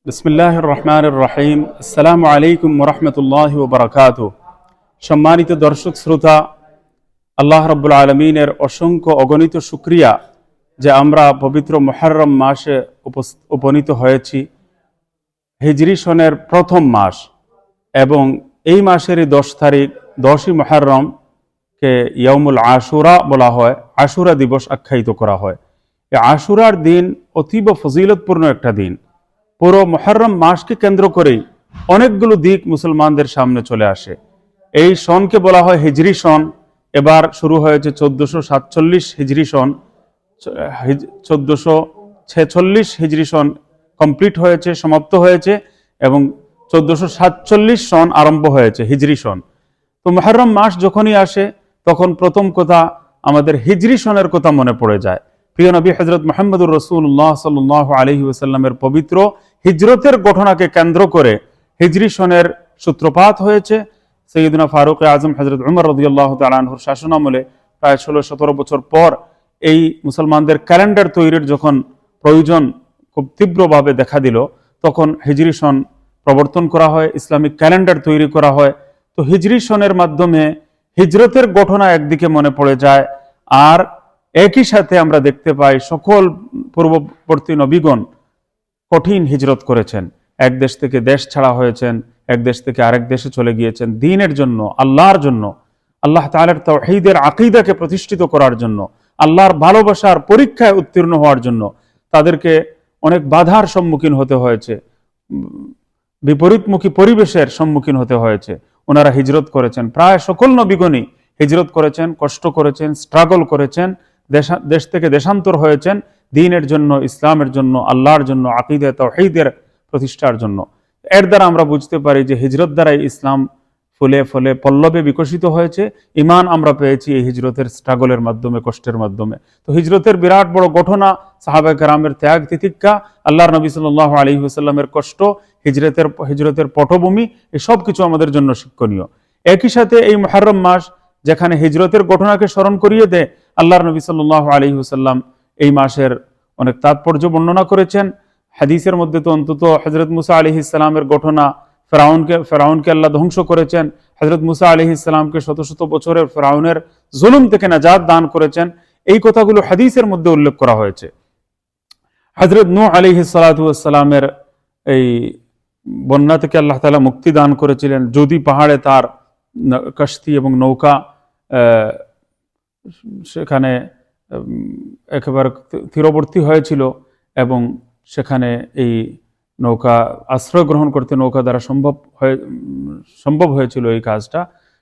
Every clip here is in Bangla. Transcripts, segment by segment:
বিসমিল্লাহির রহমানির রহিম। আসসালামু আলাইকুম ওয়া রাহমাতুল্লাহি ওয়া বারাকাতুহু। সম্মানিত দর্শক শ্রোতা, আল্লাহ রাব্বুল আলামিনের অসংখ্য অগণিত শুকরিয়া যে আমরা পবিত্র মুহররম মাসে উপনীত হয়েছি। হিজরি সনের প্রথম মাস এবং এই মাসেরই 10 তারিখ 10ই মুহররমকে ইয়াউমুল আশুরা বলা হয়, আশুরা দিবস আখ্যায়িত করা হয়। এই আশুরার দিন অতীব ফজিলতপূর্ণ একটা দিন। পুরো মুহররম মাসকে কেন্দ্র করেই অনেকগুলো দিক মুসলমানদের সামনে চলে আসে। এই সনকে বলা হয় হিজরি সন। এবার শুরু হয়েছে 1447 হিজরি সন, 1446 হিজরি সন কমপ্লিট হয়েছে, সমাপ্ত হয়েছে এবং 1447 সন আরম্ভ হয়েছে হিজরি সন। তো মুহররম মাস যখনই আসে তখন প্রথম কথা আমাদের হিজরি সনের কথা মনে পড়ে যায়। প্রিয় নবী হযরত মুহাম্মদুর রাসূলুল্লাহ সাল্লাল্লাহু আলাইহি ওয়াসাল্লামের পবিত্র হিজরতের ঘটনাকে কেন্দ্র করে হিজরি সনের সূত্রপাত হয়েছে। সৈয়দনা ফারুক আজম হযরত উমর রাদিয়াল্লাহু তাআলা আনহুর শাসনামলে প্রায় 16-17 বছর পর এই মুসলমানদের ক্যালেন্ডার তৈরির যখন প্রয়োজন খুব তীব্রভাবে দেখা দিল, তখন হিজরি সন প্রবর্তন করা হয়, ইসলামিক ক্যালেন্ডার তৈরি করা হয়। তো হিজরি সনের মাধ্যমে হিজরতের ঘটনা একদিকে মনে পড়ে যায়, আর একই সাথে আমরা দেখতে পাই সকল পূর্ববর্তী নবীগণ কঠিন হিজরত করেছেন। এক দেশ থেকে দেশ ছাড়া হয়েছেন, এক দেশ থেকে আরেক দেশে চলে গিয়েছেন দ্বীনের জন্য, আল্লাহর জন্য, আল্লাহ তাআলার তাওহীদের আকীদাকে প্রতিষ্ঠিত করার জন্য, আল্লাহর ভালোবাসার পরীক্ষায় উত্তীর্ণ হওয়ার জন্য। তাদেরকে অনেক বাধার সম্মুখীন হতে হয়েছে, বিপরীতমুখী পরিবেশের সম্মুখীন হতে হয়েছে। ওনারা হিজরত করেছেন, প্রায় সকল নবীগণই হিজরত করেছেন, কষ্ট করেছেন, স্ট্রাগল করেছেন, দেশ থেকে দেশান্তর হয়েছেন দ্বীনের জন্য, ইসলামের জন্য, আল্লাহর জন্য, আকীদা তাওহীদের প্রতিষ্ঠার জন্য। এর দ্বারা আমরা বুঝতে পারি যে হিজরত দ্বারাই ইসলাম ফুলে ফলে পল্লবে বিকশিত হয়েছে। ঈমান আমরা পেয়েছি এই হিজরতের স্ট্রাগলের মাধ্যমে, কষ্টের মাধ্যমে। তো হিজরতের বিরাট বড় ঘটনা, সাহাবায়ে কেরামের ত্যাগ তিতিক্ষা, আল্লাহর নবী সাল্লাল্লাহু আলাইহি ওয়াসাল্লামের কষ্ট, হিজরতের পটভূমি, এই সব কিছু আমাদের জন্য শিক্ষণীয়। একই সাথে এই মুহররম মাস যেখানে হিজরতের ঘটনাকে স্মরণ করিয়ে দেয়, আল্লাহর নবী সাল্লাল্লাহু আলাইহি ওয়াসাল্লাম এই মাসের অনেক তাৎপর্য বর্ণনা করেছেন। হাদিসের মধ্যে তো অন্তত হযরত মুসা আলাইহিস সালামের ঘটনা, ফেরাউনকে আল্লাহ ধ্বংস করেছেন, হযরত মুসা আলাইহিস সালামকে শত শত বছরের ফেরাউনের জুলুম থেকে নাজাত দান করেছেন, এই কথাগুলো হাদিসের মধ্যে উল্লেখ করা হয়েছে। হযরত নূহ আলাইহিস সালাতু ওয়াস সালামের এই বন্যা থেকে আল্লাহ তাআলা মুক্তি দান করেছিলেন। যদি পাহাড়ে তার কশতি এবং নৌকা সেখানে একেবারে তীরবর্তী হয়েছিল এবং সেখানে এই নৌকা আশ্রয় গ্রহণ করতে নৌকা দ্বারা সম্ভব হয়েছিল এই কাজটা।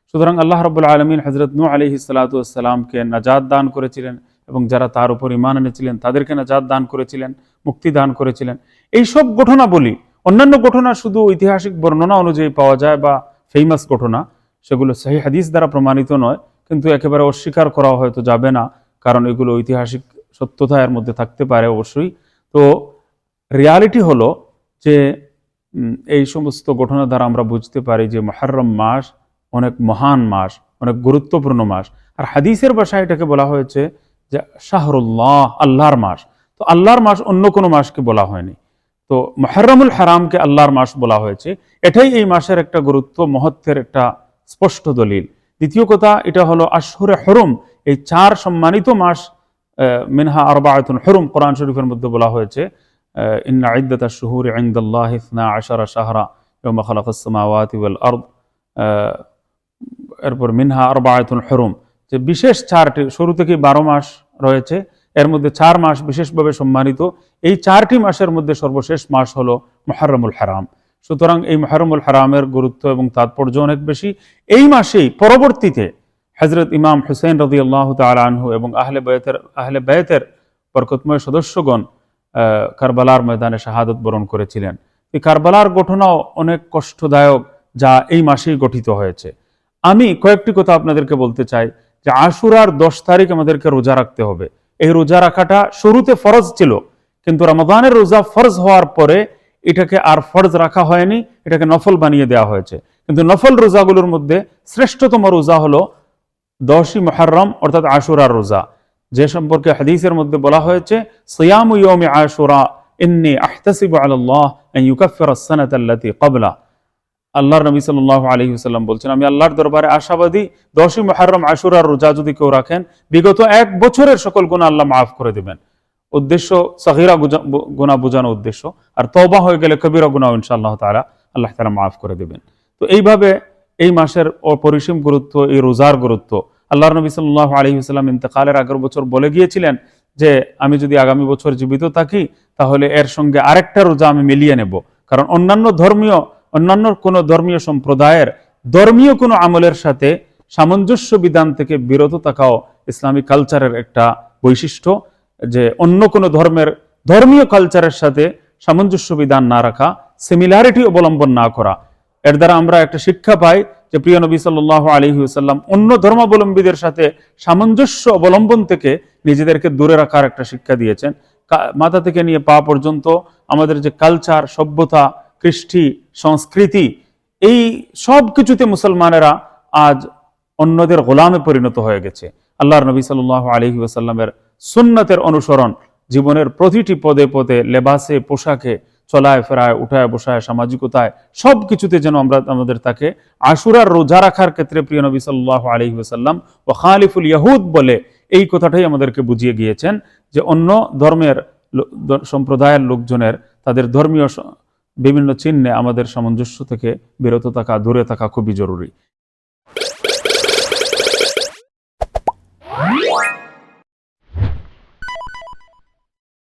সুতরাং আল্লাহ রাব্বুল আলামিন হযরত নূহ আলাইহিস সালাতু ওয়াস সালামকে নাজাত দান করেছিলেন এবং যারা তার উপর ঈমান এনেছিলেন তাদেরকে নাজাত দান করেছিলেন, মুক্তি দান করেছিলেন। এই সব ঘটনা বলি, অন্যান্য ঘটনা শুধু ঐতিহাসিক বর্ণনা অনুযায়ী পাওয়া যায় বা ফেমাস ঘটনা, সেগুলো সহিহ হাদিস দ্বারা প্রমাণিত নয়, কিন্তু একেবারে অস্বীকার করা হয়তো যাবে না, কারণ এগুলো ঐতিহাসিক সত্যতা এর মধ্যে থাকতে পারে অবশ্যই। তো রিয়ালিটি হলো যে এই সমস্ত ঘটনা দ্বারা আমরা বুঝতে পারি যে মুহররম মাস অনেক মহান মাস, অনেক গুরুত্বপূর্ণ মাস। আর হাদিসের ভাষায় এটাকে বলা হয়েছে যে শাহরুল্লাহ, আল্লাহর মাস। তো আল্লাহর মাস অন্য কোনো মাসকে বলা হয়নি, তো মুহররমুল হারামকে আল্লাহর মাস বলা হয়েছে। এটাই এই মাসের একটা গুরুত্ব, মহত্বের একটা স্পষ্ট দলিল। দ্বিতীয় কথা, এটা হলো আশহুরে হুরুম, এই 4 সম্মানিত মাস, মিনহা আরবাআতুন হুরুম, কোরআন শরীফের মধ্যে বলা হয়েছে ইন্না ইদ্দাতাশ শুহুরি ইনদাল্লাহি 12 শাহরা ইয়াওমা খালাকাস সামাওয়াতি ওয়াল আরদ, এরপর মিনহা আরবাআতুন হুরুম, যে বিশেষ 4টি, শুরু থেকে 12 মাস রয়েছে, এর মধ্যে 4 মাস বিশেষভাবে সম্মানিত। এই 4টি মাসের মধ্যে সর্বশেষ মাস হলো মুহররমুল হারাম। সুতরাং এই মুহররমুল হারামের গুরুত্ব এবং তাৎপর্য অনেক বেশি। এই মাসেই পরবর্তীতে হযরত ইমাম হুসাইন রাদিয়াল্লাহু তাআলা আনহু এবং আহলে বায়তের বরকতময় সদস্যগণ কারবালার ময়দানে শাহাদত বরণ করেছিলেন। এই কারবালার ঘটনাও অনেক কষ্টদায়ক, যা এই মাসেই গঠিত হয়েছে। আমি কয়েকটি কথা আপনাদেরকে বলতে চাই যে আশুরার 10 তারিখ আমাদেরকে রোজা রাখতে হবে। এই রোজা রাখাটা শুরুতে ফরজ ছিল, কিন্তু রমাদানের রোজা ফরজ হওয়ার পরে এটাকে আর ফরজ রাখা হয়নি, এটাকে নফল বানিয়ে দেওয়া হয়েছে। কিন্তু নফল রোজাগুলোর মধ্যে শ্রেষ্ঠতম রোজা হলো 10ই মুহররম অর্থাৎ আশুরার রোজা, যে সম্পর্কে হাদিসের মধ্যে বলা হয়েছে সিয়ামু ইয়াউমি আশুরা ইন্নী আহতাসিবু আলাল্লাহ আন ইউকাফিরা আস-সানাতা আল্লাতী ক্বাবলা। আল্লাহর নবী সাল্লাল্লাহু আলাইহি ওয়াসাল্লাম বলছেন, আমি আল্লাহর দরবারে আশাবাদী 10ই মুহররম আশুরার রোজা যদি কেউ রাখেন, বিগত 1 বছরের সকল গুনাহ আল্লাহ মাফ করে দিবেন। উদ্দেশ্য সগীরা গুনাহ বোঝানো উদ্দেশ্য, আর তওবা হয়ে গেলে কবিরা গুনাহ ইনশাআল্লাহ তাআলা আল্লাহ তাআলা মাফ করে দিবেন। তো এইভাবে এই মাসের অপরিসীম গুরুত্ব, এই রোজার গুরুত্ব আল্লাহর নবী সাল্লাল্লাহু আলাইহি ওয়াসাল্লাম ইন্তেকালের আগের বছর বলে গিয়েছিলেন যে আমি যদি আগামী বছর জীবিত থাকি তাহলে এর সঙ্গে আরেকটা রোজা আমি মিলিয়ে নেব। কারণ অন্যান্য কোনো ধর্মীয় সম্প্রদায়ের ধর্মীয় কোনো আমলের সাথে সামঞ্জস্য বিধান থেকে বিরত থাকাও ইসলামিক কালচারের একটা বৈশিষ্ট্য, যে অন্য কোনো ধর্মের ধর্মীয় কালচারের সাথে সামঞ্জস্য বিধান না রাখা, সিমিলারিটি অবলম্বন না করা। এর দ্বারা আমরা একটা শিক্ষা পাই যে প্রিয় নবী সাল্লাল্লাহু আলাইহি ওয়াসাল্লাম অন্য ধর্মাবলম্বীদের সাথে সামঞ্জস্য অবলম্বন থেকে নিজেদেরকে দূরে রাখার একটা শিক্ষা দিয়েছেন। মাথা থেকে নিয়ে পা পর্যন্ত আমাদের যে কালচার, সভ্যতা, কৃষ্টি, সংস্কৃতি, এই সব কিছুতে মুসলমানেরা আজ অন্যদের গোলামে পরিণত হয়ে গেছে। আল্লাহর নবী সাল্লাল্লাহু আলাইহি ওয়াসাল্লামের সুন্নতের অনুসরণ জীবনের প্রতিটি পদে পদে, লেবাসে, পোশাকে, চলায় ফেরায়, উঠায় বসায়, সামাজিকতায়, সব কিছুতে যেন আমরা আমাদের তাকে আশুরার রোজা রাখার ক্ষেত্রে প্রিয় নবী সাল্লাল্লাহু আলাইহি ওয়াসাল্লাম ওয়া খালিফুল ইয়াহুদ বলে এই কথাটাই আমাদেরকে বুঝিয়ে গিয়েছেন যে অন্য ধর্মের সম্প্রদায়ের লোকজনের তাদের ধর্মীয় বিভিন্ন চিহ্নে আমাদের সামঞ্জস্য থেকে বিরত থাকা, দূরে থাকা খুবই জরুরি।